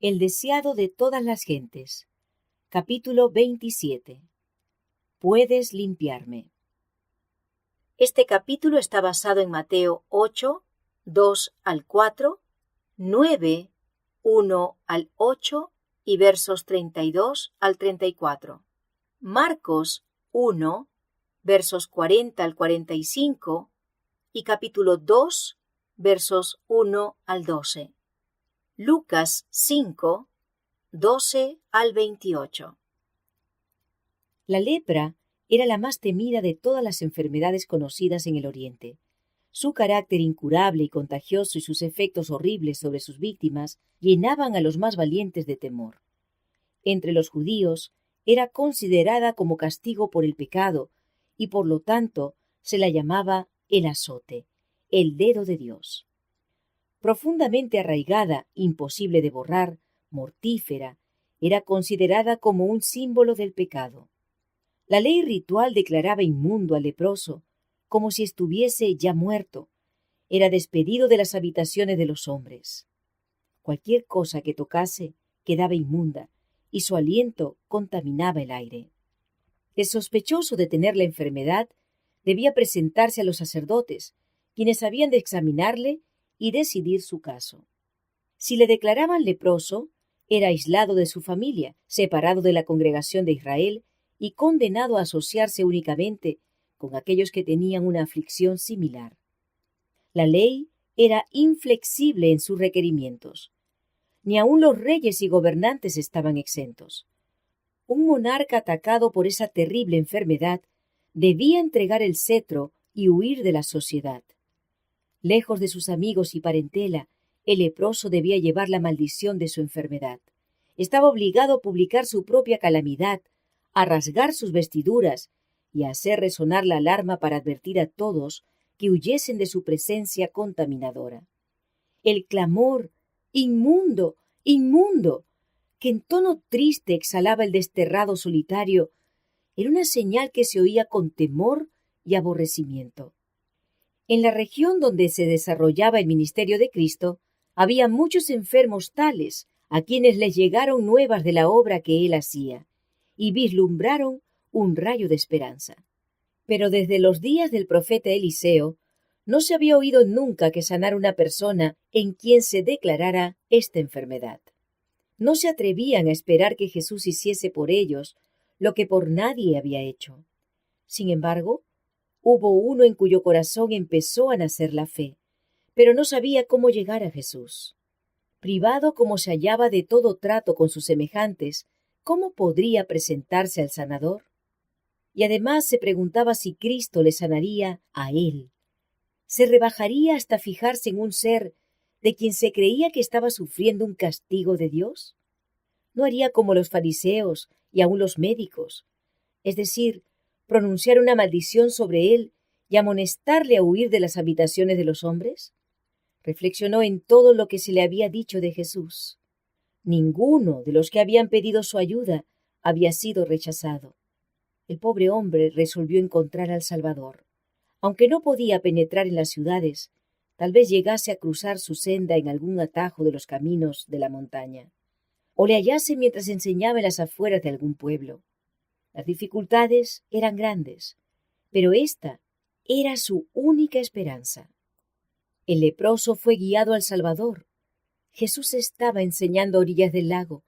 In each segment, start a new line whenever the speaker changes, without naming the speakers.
El deseado de todas las gentes. Capítulo 27. Puedes limpiarme. Este capítulo está basado en Mateo 8, 2 al 4, 9, 1 al 8 y versos 32 al 34. Marcos 1, versos 40 al 45 y capítulo 2, versos 1 al 12. Lucas 5, 12 al 28. La lepra era la más temida de todas las enfermedades conocidas en el Oriente. Su carácter incurable y contagioso y sus efectos horribles sobre sus víctimas llenaban a los más valientes de temor. Entre los judíos era considerada como castigo por el pecado y por lo tanto se la llamaba el azote, el dedo de Dios. Profundamente arraigada, imposible de borrar, mortífera, era considerada como un símbolo del pecado. La ley ritual declaraba inmundo al leproso, como si estuviese ya muerto. Era despedido de las habitaciones de los hombres. Cualquier cosa que tocase quedaba inmunda, y su aliento contaminaba el aire. El sospechoso de tener la enfermedad debía presentarse a los sacerdotes, quienes habían de examinarle y decidir su caso. Si le declaraban leproso, era aislado de su familia, separado de la congregación de Israel y condenado a asociarse únicamente con aquellos que tenían una aflicción similar. La ley era inflexible en sus requerimientos. Ni aun los reyes y gobernantes estaban exentos. Un monarca atacado por esa terrible enfermedad debía entregar el cetro y huir de la sociedad. Lejos de sus amigos y parentela, el leproso debía llevar la maldición de su enfermedad. Estaba obligado a publicar su propia calamidad, a rasgar sus vestiduras y a hacer resonar la alarma para advertir a todos que huyesen de su presencia contaminadora. El clamor «¡Inmundo! ¡Inmundo!», que en tono triste exhalaba el desterrado solitario, era una señal que se oía con temor y aborrecimiento. En la región donde se desarrollaba el ministerio de Cristo, había muchos enfermos tales a quienes les llegaron nuevas de la obra que él hacía, y vislumbraron un rayo de esperanza. Pero desde los días del profeta Eliseo, no se había oído nunca que sanara una persona en quien se declarara esta enfermedad. No se atrevían a esperar que Jesús hiciese por ellos lo que por nadie había hecho. Sin embargo, hubo uno en cuyo corazón empezó a nacer la fe, pero no sabía cómo llegar a Jesús. Privado como se hallaba de todo trato con sus semejantes, ¿cómo podría presentarse al sanador? Y además se preguntaba si Cristo le sanaría a él. ¿Se rebajaría hasta fijarse en un ser de quien se creía que estaba sufriendo un castigo de Dios? ¿No haría como los fariseos y aun los médicos? Es decir, pronunciar una maldición sobre él y amonestarle a huir de las habitaciones de los hombres? Reflexionó en todo lo que se le había dicho de Jesús. Ninguno de los que habían pedido su ayuda había sido rechazado. El pobre hombre resolvió encontrar al Salvador. Aunque no podía penetrar en las ciudades, tal vez llegase a cruzar su senda en algún atajo de los caminos de la montaña, o le hallase mientras enseñaba en las afueras de algún pueblo. Las dificultades eran grandes, pero esta era su única esperanza. El leproso fue guiado al Salvador. Jesús estaba enseñando a orillas del lago,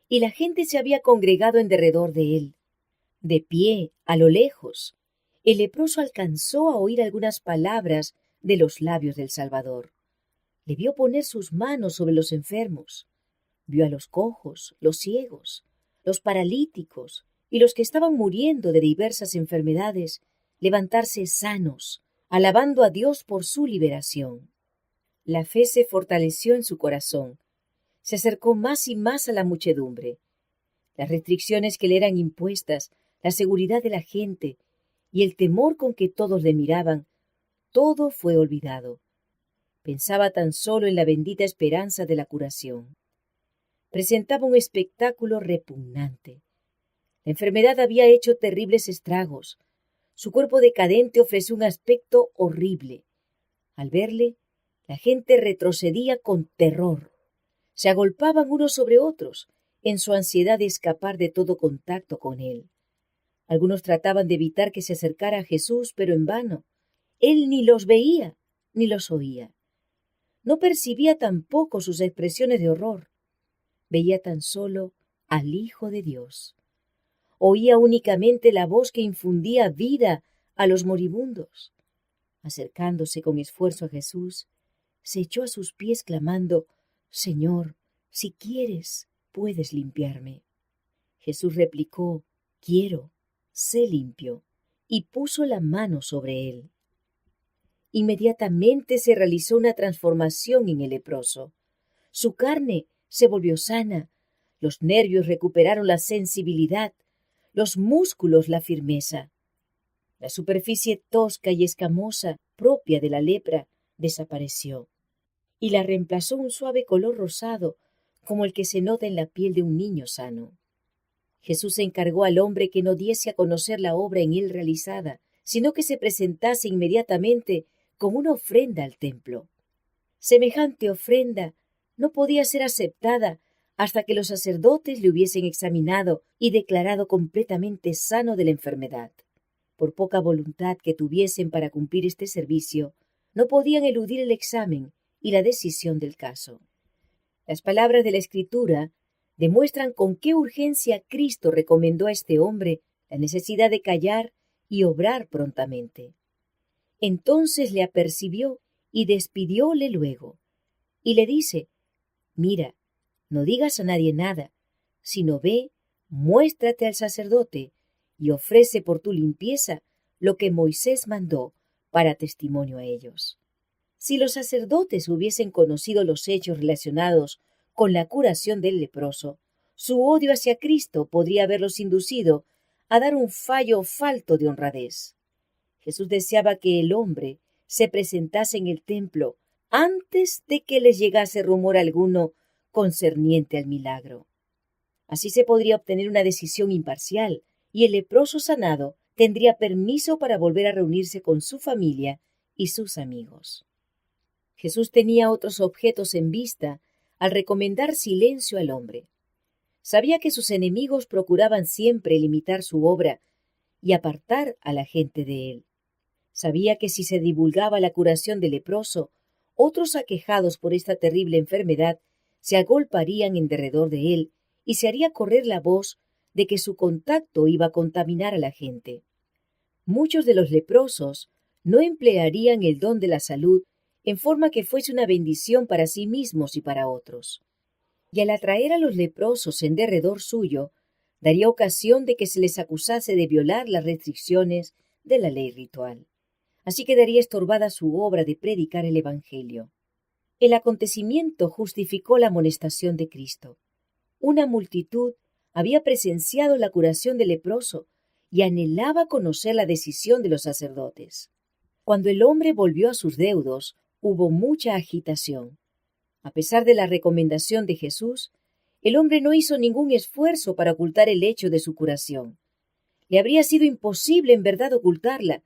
y la gente se había congregado en derredor de él. De pie, a lo lejos, el leproso alcanzó a oír algunas palabras de los labios del Salvador. Le vio poner sus manos sobre los enfermos. Vio a los cojos, los ciegos, los paralíticos y los que estaban muriendo de diversas enfermedades levantarse sanos, alabando a Dios por su liberación. La fe se fortaleció en su corazón. Se acercó más y más a la muchedumbre. Las restricciones que le eran impuestas, la seguridad de la gente y el temor con que todos le miraban, todo fue olvidado. Pensaba tan solo en la bendita esperanza de la curación. Presentaba un espectáculo repugnante. La enfermedad había hecho terribles estragos. Su cuerpo decadente ofreció un aspecto horrible. Al verle, la gente retrocedía con terror. Se agolpaban unos sobre otros en su ansiedad de escapar de todo contacto con él. Algunos trataban de evitar que se acercara a Jesús, pero en vano. Él ni los veía ni los oía. No percibía tampoco sus expresiones de horror. Veía tan solo al Hijo de Dios. Oía únicamente la voz que infundía vida a los moribundos. Acercándose con esfuerzo a Jesús, se echó a sus pies clamando: «Señor, si quieres, puedes limpiarme». Jesús replicó: «Quiero, sé limpio», y puso la mano sobre él. Inmediatamente se realizó una transformación en el leproso. Su carne se volvió sana, los nervios recuperaron la sensibilidad, los músculos la firmeza. La superficie tosca y escamosa propia de la lepra desapareció, y la reemplazó un suave color rosado, como el que se nota en la piel de un niño sano. Jesús encargó al hombre que no diese a conocer la obra en él realizada, sino que se presentase inmediatamente con una ofrenda al templo. Semejante ofrenda no podía ser aceptada hasta que los sacerdotes le hubiesen examinado y declarado completamente sano de la enfermedad. Por poca voluntad que tuviesen para cumplir este servicio, no podían eludir el examen y la decisión del caso. Las palabras de la Escritura demuestran con qué urgencia Cristo recomendó a este hombre la necesidad de callar y obrar prontamente. Entonces le apercibió y despidióle luego, y le dice: «Mira, no digas a nadie nada, sino ve, muéstrate al sacerdote y ofrece por tu limpieza lo que Moisés mandó para testimonio a ellos». Si los sacerdotes hubiesen conocido los hechos relacionados con la curación del leproso, su odio hacia Cristo podría haberlos inducido a dar un fallo falto de honradez. Jesús deseaba que el hombre se presentase en el templo antes de que les llegase rumor alguno concerniente al milagro. Así se podría obtener una decisión imparcial y el leproso sanado tendría permiso para volver a reunirse con su familia y sus amigos. Jesús tenía otros objetos en vista al recomendar silencio al hombre. Sabía que sus enemigos procuraban siempre limitar su obra y apartar a la gente de él. Sabía que si se divulgaba la curación del leproso, otros aquejados por esta terrible enfermedad se agolparían en derredor de él y se haría correr la voz de que su contacto iba a contaminar a la gente. Muchos de los leprosos no emplearían el don de la salud en forma que fuese una bendición para sí mismos y para otros. Y al atraer a los leprosos en derredor suyo, daría ocasión de que se les acusase de violar las restricciones de la ley ritual. Así quedaría estorbada su obra de predicar el Evangelio. El acontecimiento justificó la amonestación de Cristo. Una multitud había presenciado la curación del leproso y anhelaba conocer la decisión de los sacerdotes. Cuando el hombre volvió a sus deudos, hubo mucha agitación. A pesar de la recomendación de Jesús, el hombre no hizo ningún esfuerzo para ocultar el hecho de su curación. Le habría sido imposible en verdad ocultarla,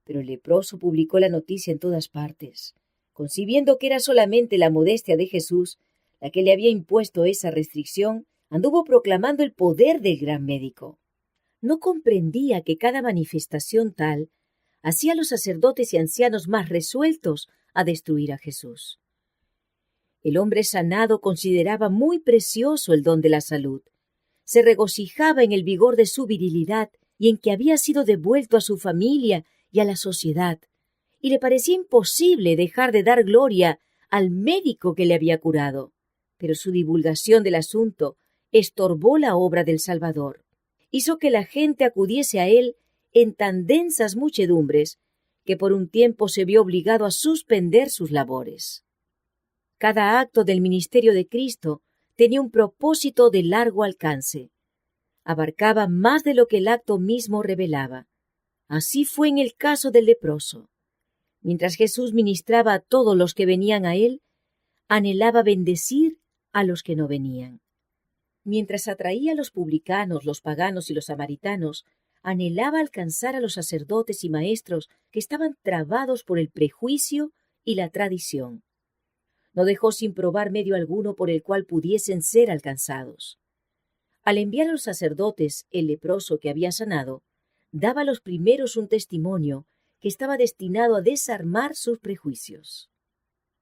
pero el leproso publicó la noticia en todas partes, concibiendo que era solamente la modestia de Jesús la que le había impuesto esa restricción. Anduvo proclamando el poder del gran médico. No comprendía que cada manifestación tal hacía a los sacerdotes y ancianos más resueltos a destruir a Jesús. El hombre sanado consideraba muy precioso el don de la salud. Se regocijaba en el vigor de su virilidad y en que había sido devuelto a su familia y a la sociedad, y le parecía imposible dejar de dar gloria al médico que le había curado. Pero su divulgación del asunto estorbó la obra del Salvador. Hizo que la gente acudiese a él en tan densas muchedumbres que por un tiempo se vio obligado a suspender sus labores. Cada acto del ministerio de Cristo tenía un propósito de largo alcance. Abarcaba más de lo que el acto mismo revelaba. Así fue en el caso del leproso. Mientras Jesús ministraba a todos los que venían a él, anhelaba bendecir a los que no venían. Mientras atraía a los publicanos, los paganos y los samaritanos, anhelaba alcanzar a los sacerdotes y maestros que estaban trabados por el prejuicio y la tradición. No dejó sin probar medio alguno por el cual pudiesen ser alcanzados. Al enviar a los sacerdotes el leproso que había sanado, daba a los primeros un testimonio que estaba destinado a desarmar sus prejuicios.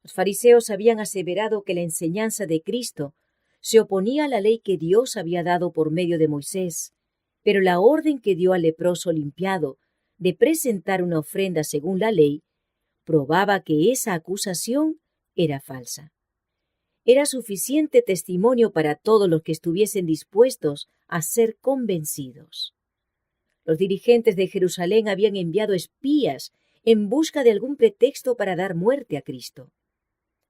Los fariseos habían aseverado que la enseñanza de Cristo se oponía a la ley que Dios había dado por medio de Moisés, pero la orden que dio al leproso limpiado de presentar una ofrenda según la ley probaba que esa acusación era falsa. Era suficiente testimonio para todos los que estuviesen dispuestos a ser convencidos. Los dirigentes de Jerusalén habían enviado espías en busca de algún pretexto para dar muerte a Cristo.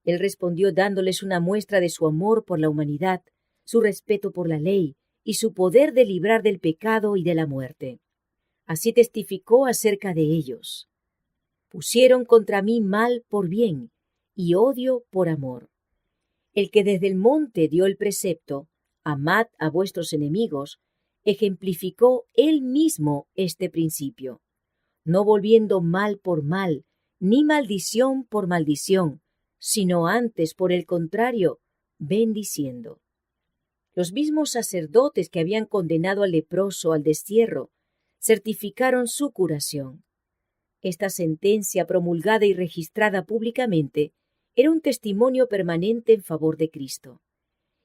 Él respondió dándoles una muestra de su amor por la humanidad, su respeto por la ley y su poder de librar del pecado y de la muerte. Así testificó acerca de ellos: pusieron contra mí mal por bien y odio por amor. El que desde el monte dio el precepto, amad a vuestros enemigos, ejemplificó él mismo este principio, no volviendo mal por mal, ni maldición por maldición, sino antes, por el contrario, bendiciendo. Los mismos sacerdotes que habían condenado al leproso al destierro certificaron su curación. Esta sentencia, promulgada y registrada públicamente, era un testimonio permanente en favor de Cristo.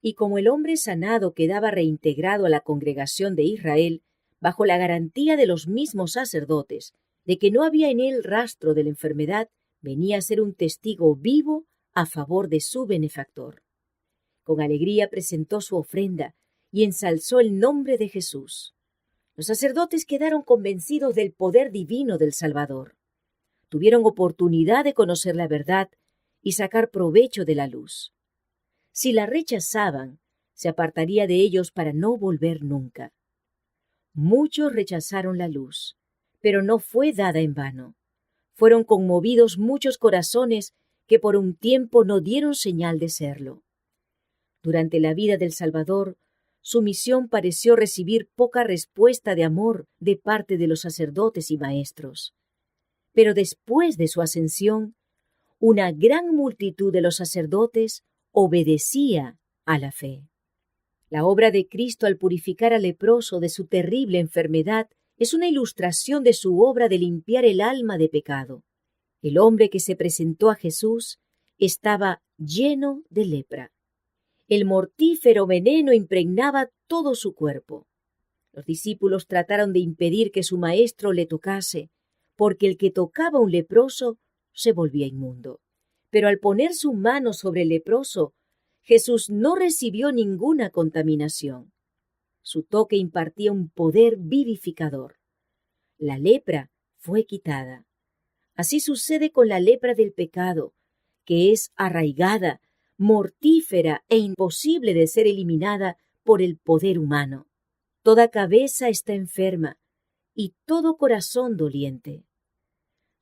Y como el hombre sanado quedaba reintegrado a la congregación de Israel, bajo la garantía de los mismos sacerdotes, de que no había en él rastro de la enfermedad, venía a ser un testigo vivo a favor de su benefactor. Con alegría presentó su ofrenda y ensalzó el nombre de Jesús. Los sacerdotes quedaron convencidos del poder divino del Salvador. Tuvieron oportunidad de conocer la verdad y sacar provecho de la luz. Si la rechazaban, se apartaría de ellos para no volver nunca. Muchos rechazaron la luz, pero no fue dada en vano. Fueron conmovidos muchos corazones que por un tiempo no dieron señal de serlo. Durante la vida del Salvador, su misión pareció recibir poca respuesta de amor de parte de los sacerdotes y maestros. Pero después de su ascensión, una gran multitud de los sacerdotes obedecía a la fe. La obra de Cristo al purificar al leproso de su terrible enfermedad es una ilustración de su obra de limpiar el alma de pecado. El hombre que se presentó a Jesús estaba lleno de lepra. El mortífero veneno impregnaba todo su cuerpo. Los discípulos trataron de impedir que su maestro le tocase, porque el que tocaba a un leproso se volvía inmundo. Pero al poner su mano sobre el leproso, Jesús no recibió ninguna contaminación. Su toque impartía un poder vivificador. La lepra fue quitada. Así sucede con la lepra del pecado, que es arraigada, mortífera e imposible de ser eliminada por el poder humano. Toda cabeza está enferma y todo corazón doliente.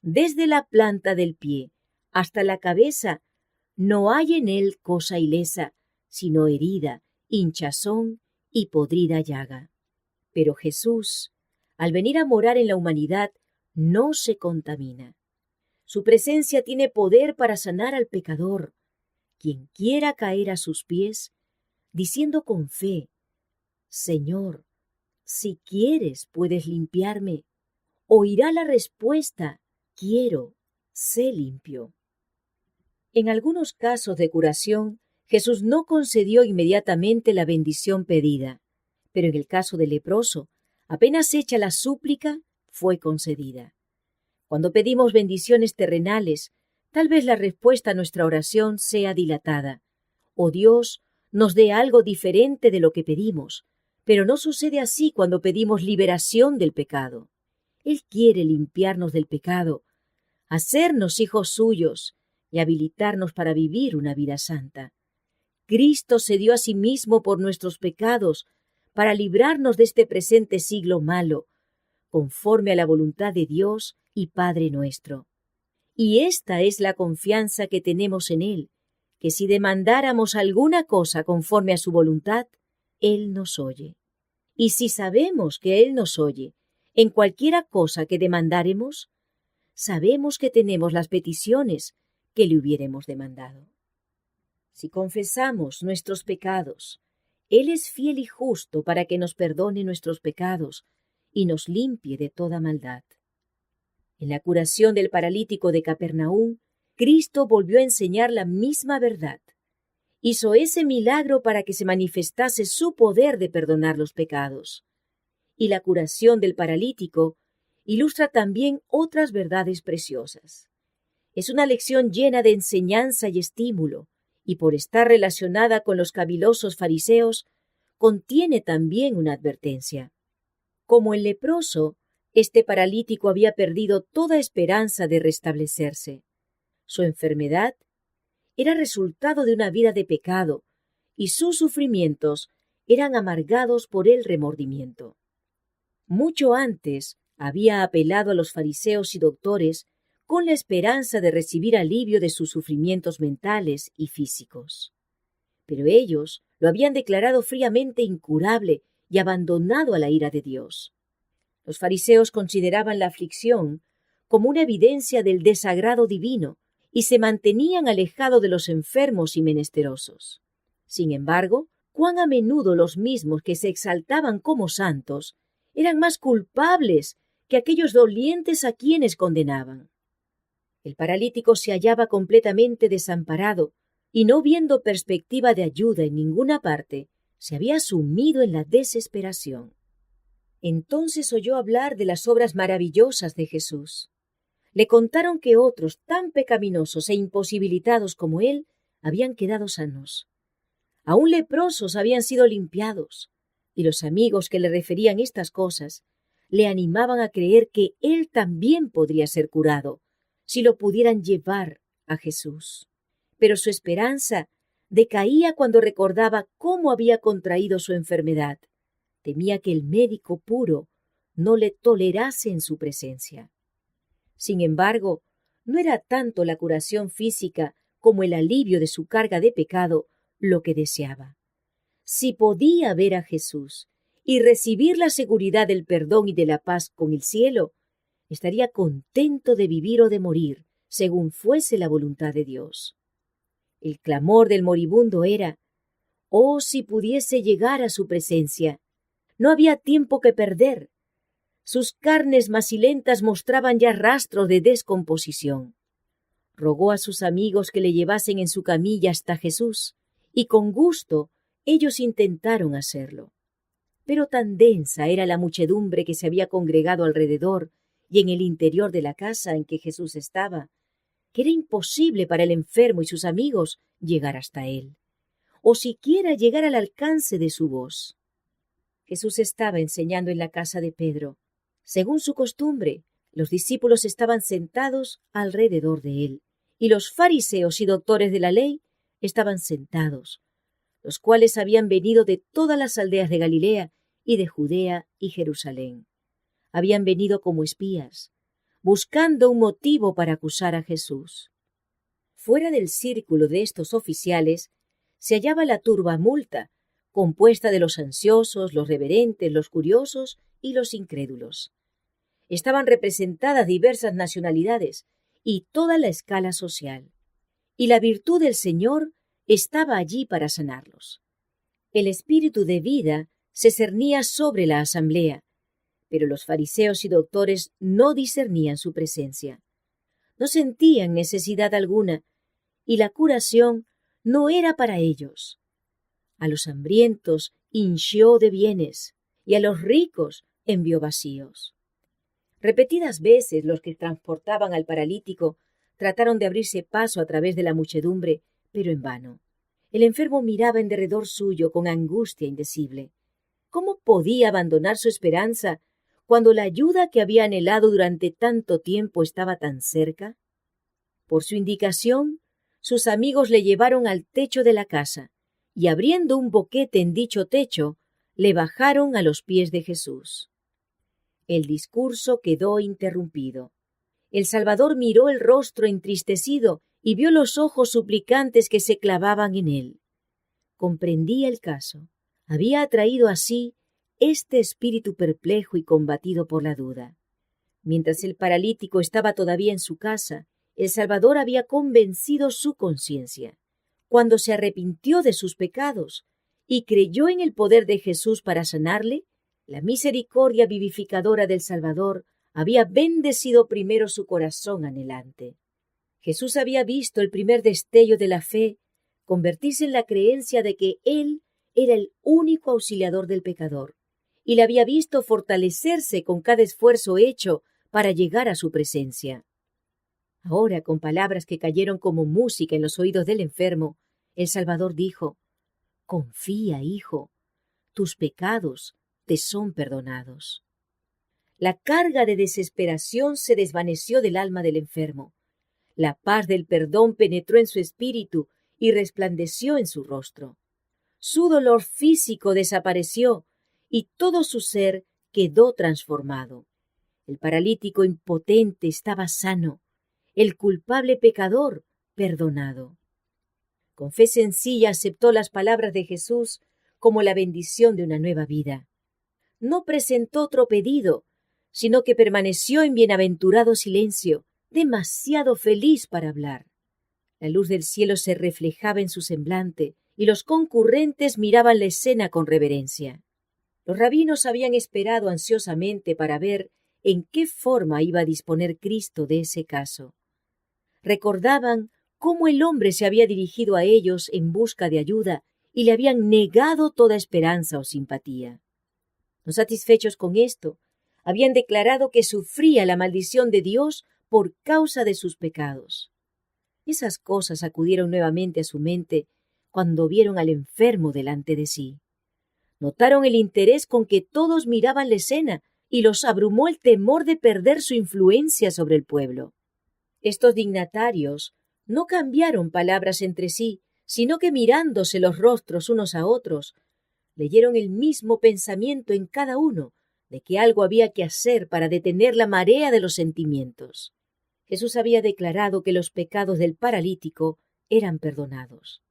Desde la planta del pie hasta la cabeza no hay en él cosa ilesa, sino herida, hinchazón y podrida llaga. Pero Jesús, al venir a morar en la humanidad, no se contamina. Su presencia tiene poder para sanar al pecador. Quien quiera caer a sus pies, diciendo con fe: Señor, si quieres puedes limpiarme, oirá la respuesta: quiero, sé limpio. En algunos casos de curación, Jesús no concedió inmediatamente la bendición pedida, pero en el caso del leproso, apenas hecha la súplica, fue concedida. Cuando pedimos bendiciones terrenales, tal vez la respuesta a nuestra oración sea dilatada, o Dios nos dé algo diferente de lo que pedimos, pero no sucede así cuando pedimos liberación del pecado. Él quiere limpiarnos del pecado, hacernos hijos suyos y habilitarnos para vivir una vida santa. Cristo se dio a sí mismo por nuestros pecados para librarnos de este presente siglo malo, conforme a la voluntad de Dios y Padre nuestro. Y esta es la confianza que tenemos en Él, que si demandáramos alguna cosa conforme a su voluntad, Él nos oye. Y si sabemos que Él nos oye, en cualquiera cosa que demandáremos, sabemos que tenemos las peticiones que le hubiéremos demandado. Si confesamos nuestros pecados, Él es fiel y justo para que nos perdone nuestros pecados y nos limpie de toda maldad. En la curación del paralítico de Capernaum, Cristo volvió a enseñar la misma verdad. Hizo ese milagro para que se manifestase su poder de perdonar los pecados. Y la curación del paralítico ilustra también otras verdades preciosas. Es una lección llena de enseñanza y estímulo, y por estar relacionada con los cavilosos fariseos, contiene también una advertencia. Como el leproso, este paralítico había perdido toda esperanza de restablecerse. Su enfermedad era resultado de una vida de pecado, y sus sufrimientos eran amargados por el remordimiento. Mucho antes había apelado a los fariseos y doctores con la esperanza de recibir alivio de sus sufrimientos mentales y físicos. Pero ellos lo habían declarado fríamente incurable y abandonado a la ira de Dios. Los fariseos consideraban la aflicción como una evidencia del desagrado divino y se mantenían alejados de los enfermos y menesterosos. Sin embargo, cuán a menudo los mismos que se exaltaban como santos eran más culpables que aquellos dolientes a quienes condenaban. El paralítico se hallaba completamente desamparado y, no viendo perspectiva de ayuda en ninguna parte, se había sumido en la desesperación. Entonces oyó hablar de las obras maravillosas de Jesús. Le contaron que otros tan pecaminosos e imposibilitados como él habían quedado sanos. Aún leprosos habían sido limpiados, y los amigos que le referían estas cosas le animaban a creer que él también podría ser curado, si lo pudieran llevar a Jesús. Pero su esperanza decaía cuando recordaba cómo había contraído su enfermedad. Temía que el médico puro no le tolerase en su presencia. Sin embargo, no era tanto la curación física como el alivio de su carga de pecado lo que deseaba. Si podía ver a Jesús y recibir la seguridad del perdón y de la paz con el cielo, estaría contento de vivir o de morir, según fuese la voluntad de Dios. El clamor del moribundo era: «Oh, si pudiese llegar a su presencia». No había tiempo que perder. Sus carnes macilentas mostraban ya rastros de descomposición. Rogó a sus amigos que le llevasen en su camilla hasta Jesús, y con gusto ellos intentaron hacerlo. Pero tan densa era la muchedumbre que se había congregado alrededor y en el interior de la casa en que Jesús estaba, que era imposible para el enfermo y sus amigos llegar hasta él, o siquiera llegar al alcance de su voz. Jesús estaba enseñando en la casa de Pedro. Según su costumbre, los discípulos estaban sentados alrededor de él, y los fariseos y doctores de la ley estaban sentados, los cuales habían venido de todas las aldeas de Galilea y de Judea y Jerusalén. Habían venido como espías, buscando un motivo para acusar a Jesús. Fuera del círculo de estos oficiales se hallaba la turbamulta, compuesta de los ansiosos, los reverentes, los curiosos y los incrédulos. Estaban representadas diversas nacionalidades y toda la escala social. Y la virtud del Señor estaba allí para sanarlos. El espíritu de vida se cernía sobre la asamblea, pero los fariseos y doctores no discernían su presencia. No sentían necesidad alguna, y la curación no era para ellos. A los hambrientos hinchió de bienes, y a los ricos envió vacíos. Repetidas veces los que transportaban al paralítico trataron de abrirse paso a través de la muchedumbre, pero en vano. El enfermo miraba en derredor suyo con angustia indecible. ¿Cómo podía abandonar su esperanza cuando la ayuda que había anhelado durante tanto tiempo estaba tan cerca? Por su indicación, sus amigos le llevaron al techo de la casa, y abriendo un boquete en dicho techo, le bajaron a los pies de Jesús. El discurso quedó interrumpido. El Salvador miró el rostro entristecido y vio los ojos suplicantes que se clavaban en él. Comprendía el caso. Había atraído así este espíritu perplejo y combatido por la duda. Mientras el paralítico estaba todavía en su casa, el Salvador había convencido su conciencia. cuando se arrepintió de sus pecados y creyó en el poder de Jesús para sanarle, la misericordia vivificadora del Salvador había bendecido primero su corazón anhelante. Jesús había visto el primer destello de la fe convertirse en la creencia de que Él era el único auxiliador del pecador, y le había visto fortalecerse con cada esfuerzo hecho para llegar a su presencia. Ahora, con palabras que cayeron como música en los oídos del enfermo, el Salvador dijo: «Confía, hijo, tus pecados te son perdonados». La carga de desesperación se desvaneció del alma del enfermo. La paz del perdón penetró en su espíritu y resplandeció en su rostro. Su dolor físico desapareció y todo su ser quedó transformado. El paralítico impotente estaba sano, el culpable pecador perdonado. Con fe sencilla aceptó las palabras de Jesús como la bendición de una nueva vida. No presentó otro pedido, sino que permaneció en bienaventurado silencio, demasiado feliz para hablar. La luz del cielo se reflejaba en su semblante y los concurrentes miraban la escena con reverencia. Los rabinos habían esperado ansiosamente para ver en qué forma iba a disponer Cristo de ese caso. Recordaban cómo el hombre se había dirigido a ellos en busca de ayuda y le habían negado toda esperanza o simpatía. No satisfechos con esto, habían declarado que sufría la maldición de Dios por causa de sus pecados. Esas cosas acudieron nuevamente a su mente cuando vieron al enfermo delante de sí. Notaron el interés con que todos miraban la escena y los abrumó el temor de perder su influencia sobre el pueblo. Estos dignatarios no cambiaron palabras entre sí, sino que mirándose los rostros unos a otros, leyeron el mismo pensamiento en cada uno de que algo había que hacer para detener la marea de los sentimientos. Jesús había declarado que los pecados del paralítico eran perdonados.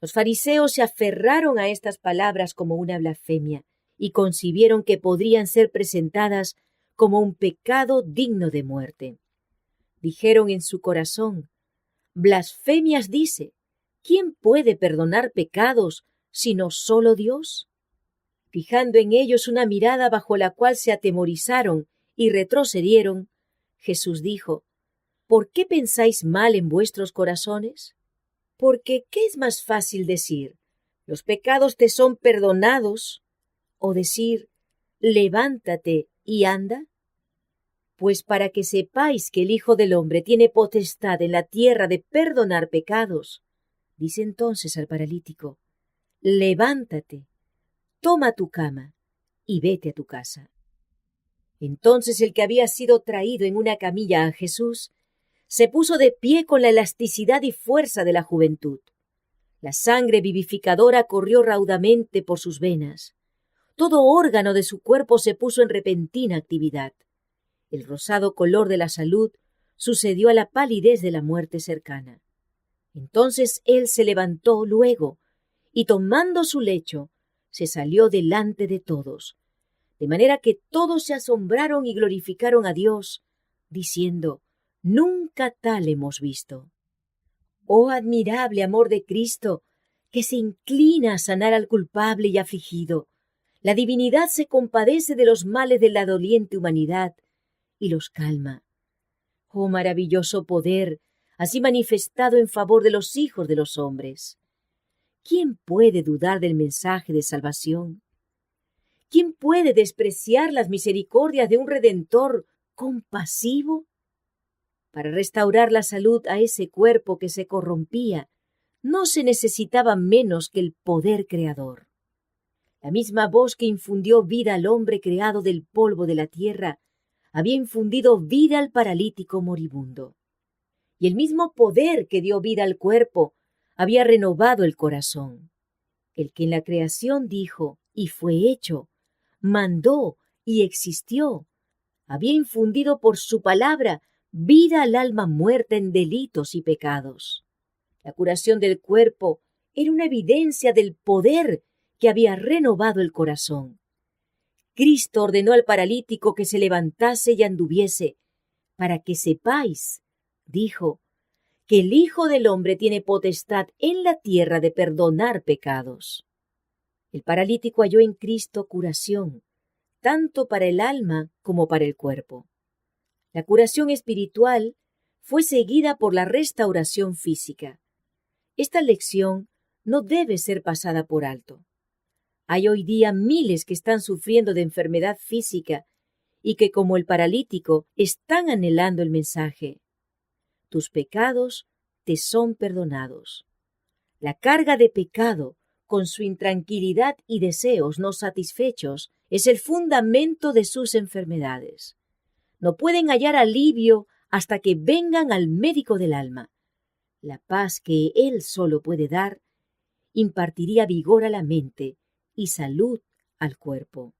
Los fariseos se aferraron a estas palabras como una blasfemia y concibieron que podrían ser presentadas como un pecado digno de muerte. Dijeron en su corazón: «Blasfemias dice, ¿quién puede perdonar pecados sino solo Dios?». Fijando en ellos una mirada bajo la cual se atemorizaron y retrocedieron, Jesús dijo: «¿Por qué pensáis mal en vuestros corazones? Porque, ¿qué es más fácil decir? Los pecados te son perdonados, o decir, levántate y anda. Pues para que sepáis que el Hijo del Hombre tiene potestad en la tierra de perdonar pecados, dice entonces al paralítico, levántate, toma tu cama y vete a tu casa». Entonces el que había sido traído en una camilla a Jesús se puso de pie con la elasticidad y fuerza de la juventud. La sangre vivificadora corrió raudamente por sus venas. Todo órgano de su cuerpo se puso en repentina actividad. El rosado color de la salud sucedió a la palidez de la muerte cercana. Entonces él se levantó luego y, tomando su lecho, se salió delante de todos, de manera que todos se asombraron y glorificaron a Dios, diciendo: «Nunca tal hemos visto». Oh admirable amor de Cristo, que se inclina a sanar al culpable y afligido. La divinidad se compadece de los males de la doliente humanidad y los calma. Oh maravilloso poder, así manifestado en favor de los hijos de los hombres. ¿Quién puede dudar del mensaje de salvación? ¿Quién puede despreciar las misericordias de un Redentor compasivo? Para restaurar la salud a ese cuerpo que se corrompía, no se necesitaba menos que el poder creador. La misma voz que infundió vida al hombre creado del polvo de la tierra había infundido vida al paralítico moribundo. Y el mismo poder que dio vida al cuerpo había renovado el corazón. El que en la creación dijo y fue hecho, mandó y existió, había infundido por su palabra vida al alma muerta en delitos y pecados. La curación del cuerpo era una evidencia del poder que había renovado el corazón. Cristo ordenó al paralítico que se levantase y anduviese, para que sepáis, dijo, que el Hijo del Hombre tiene potestad en la tierra de perdonar pecados. El paralítico halló en Cristo curación, tanto para el alma como para el cuerpo. La curación espiritual fue seguida por la restauración física. Esta lección no debe ser pasada por alto. Hay hoy día miles que están sufriendo de enfermedad física y que, como el paralítico, están anhelando el mensaje: tus pecados te son perdonados. La carga de pecado, con su intranquilidad y deseos no satisfechos, es el fundamento de sus enfermedades. No pueden hallar alivio hasta que vengan al médico del alma. La paz que Él solo puede dar impartiría vigor a la mente y salud al cuerpo.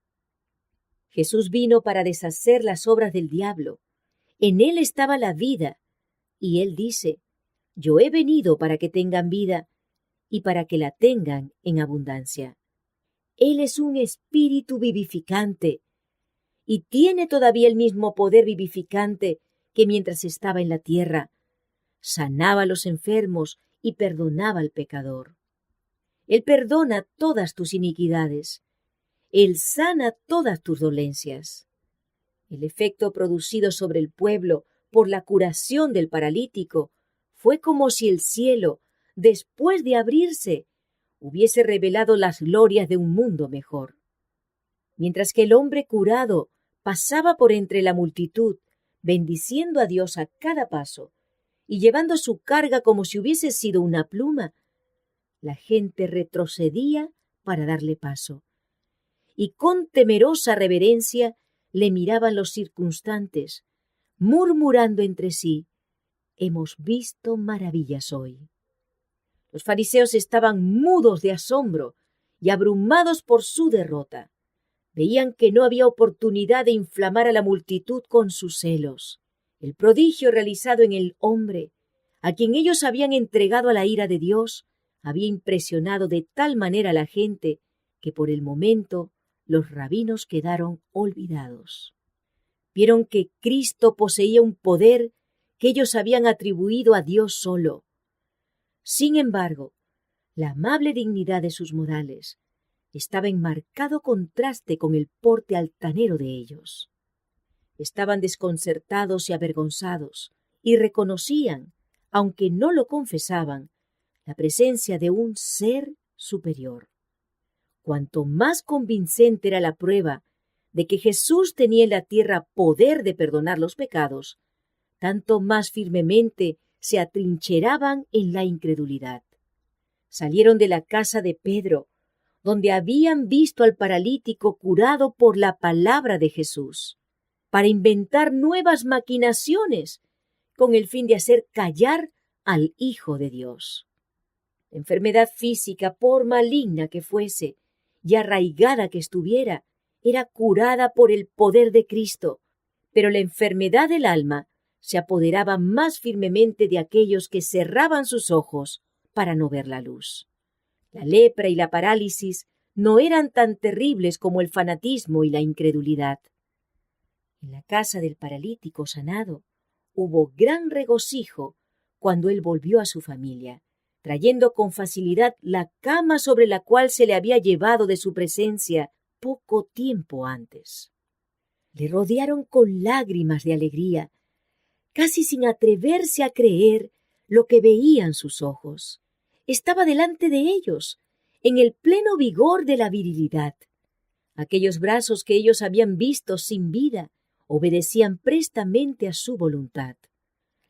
Jesús vino para deshacer las obras del diablo. En Él estaba la vida, y Él dice: yo he venido para que tengan vida y para que la tengan en abundancia. Él es un espíritu vivificante y tiene todavía el mismo poder vivificante que mientras estaba en la tierra. Sanaba a los enfermos y perdonaba al pecador. Él perdona todas tus iniquidades. Él sana todas tus dolencias. El efecto producido sobre el pueblo por la curación del paralítico fue como si el cielo, después de abrirse, hubiese revelado las glorias de un mundo mejor. Mientras que el hombre curado pasaba por entre la multitud, bendiciendo a Dios a cada paso y llevando su carga como si hubiese sido una pluma, la gente retrocedía para darle paso, y con temerosa reverencia le miraban los circunstantes, murmurando entre sí: hemos visto maravillas hoy. Los fariseos estaban mudos de asombro y abrumados por su derrota. Veían que no había oportunidad de inflamar a la multitud con sus celos. El prodigio realizado en el hombre, a quien ellos habían entregado a la ira de Dios, había impresionado de tal manera a la gente que por el momento los rabinos quedaron olvidados. Vieron que Cristo poseía un poder que ellos habían atribuido a Dios solo. Sin embargo, la amable dignidad de sus modales estaba en marcado contraste con el porte altanero de ellos. Estaban desconcertados y avergonzados, y reconocían, aunque no lo confesaban, la presencia de un ser superior. Cuanto más convincente era la prueba de que Jesús tenía en la tierra poder de perdonar los pecados, tanto más firmemente se atrincheraban en la incredulidad. Salieron de la casa de Pedro, donde habían visto al paralítico curado por la palabra de Jesús, para inventar nuevas maquinaciones con el fin de hacer callar al Hijo de Dios. La enfermedad física, por maligna que fuese y arraigada que estuviera, era curada por el poder de Cristo, pero la enfermedad del alma se apoderaba más firmemente de aquellos que cerraban sus ojos para no ver la luz. La lepra y la parálisis no eran tan terribles como el fanatismo y la incredulidad. En la casa del paralítico sanado hubo gran regocijo cuando él volvió a su familia, trayendo con facilidad la cama sobre la cual se le había llevado de su presencia poco tiempo antes. Le rodearon con lágrimas de alegría, casi sin atreverse a creer lo que veían sus ojos. Estaba delante de ellos, en el pleno vigor de la virilidad. Aquellos brazos que ellos habían visto sin vida obedecían prestamente a su voluntad.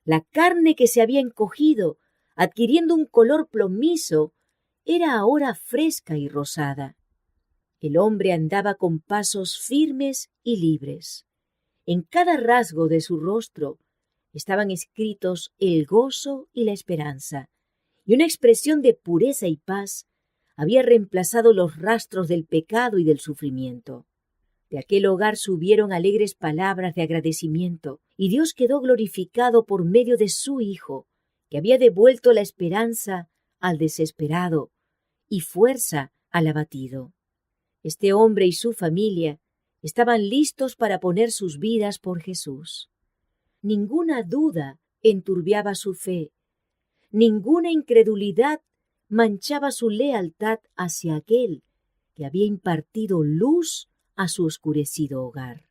La carne que se había encogido, adquiriendo un color plomizo, era ahora fresca y rosada. El hombre andaba con pasos firmes y libres. En cada rasgo de su rostro estaban escritos el gozo y la esperanza, y una expresión de pureza y paz había reemplazado los rastros del pecado y del sufrimiento. De aquel hogar subieron alegres palabras de agradecimiento, y Dios quedó glorificado por medio de su Hijo, que había devuelto la esperanza al desesperado y fuerza al abatido. Este hombre y su familia estaban listos para poner sus vidas por Jesús. Ninguna duda enturbiaba su fe, Ninguna incredulidad manchaba su lealtad hacia aquel que había impartido luz a su oscurecido hogar.